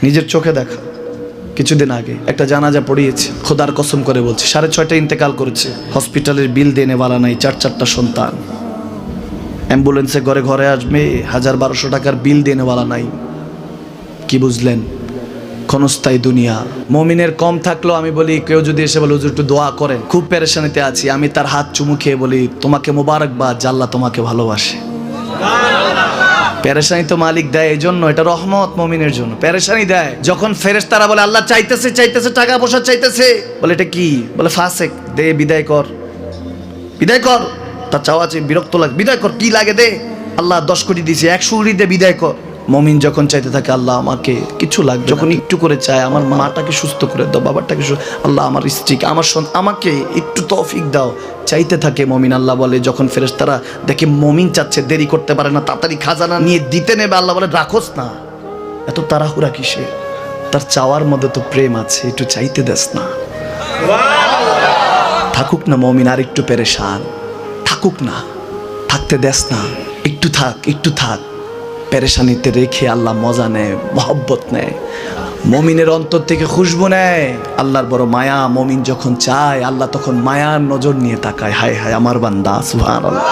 নিজের চোখে দেখা। কিছুদিন আগে একটা জানাজা পড়িয়েছে, খোদার কসম করে বলছে 6:30 ইন্তেকাল করেছে। হসপিটালের বিল দেনেওয়ালা নাই, 4 সন্তান। অ্যাম্বুলেন্সে ঘরে ঘরে আসবে, 1000-1200 টাকার বিল দেনেওয়ালা নাই। কি বুঝলেন? ক্ষণস্থায়ী দুনিয়া। মুমিনের কম থাকলেও আমি বলি, কেউ যদি এসে বলে হুজুর একটু দোয়া করেন, খুব পেরেশানিতে আছি, আমি তার হাত চুমু খেয়ে বলি তোমাকে মোবারকবাদ, আল্লাহ তোমাকে ভালোবাসে। পেরেশানি তো মালিক দেয়, এই জন্য এটা রহমত মুমিনের জন্য। পেরেশানি দেয় যখন ফেরেশতারা বলে আল্লাহ চাইতেছে চাইতেছে, টাকা পয়সা চাইতেছে, বলে এটা কি? বলে ফাসেক, দে বিদায় কর, বিদায় কর। তার চাওয়া আছে, বিরক্ত লাগে, বিদায় কর, কি লাগে দে। আল্লাহ 10 কোটি দিয়েছে, 100 কোটি দিয়ে বিদায় কর। মুমিন যখন চাইতে থাকে আল্লাহ আমাকে কিছু লাগবে, যখন একটু করে চায় আমার মাটাকে সুস্থ করে দাও, বাবাটাকে আল্লাহ আমার স্ত্রীকে, আমার আমাকে একটু তৌফিক দাও, চাইতে থাকে মুমিন। আল্লাহ বলে যখন ফেরেশতারা দেখে মুমিন চাচ্ছে, দেরি করতে পারে না, তাড়াতাড়ি খাজানা নিয়ে দিতে নেবে, আল্লাহ বলে রাখোস না, এত তাড়াহুড়া কিসে? তার চাওয়ার মধ্যে তো প্রেম আছে, একটু চাইতে দেস না। থাকুক না মুমিন আর একটু পেরেশান, থাকুক না, থাকতে দেস না, একটু থাক, একটু থাক। পেরেশানিতে রেখে আল্লাহ মজা নেয়, মহব্বত নেয়, মুমিনের অন্তর থেকে খুশবু নেয়। আল্লাহর বড় মায়া, মুমিন যখন চায় আল্লাহ তখন মায়ার নজর নিয়ে তাকায়, হায় হায় আমার বান্দা, সুবহানাল্লাহ।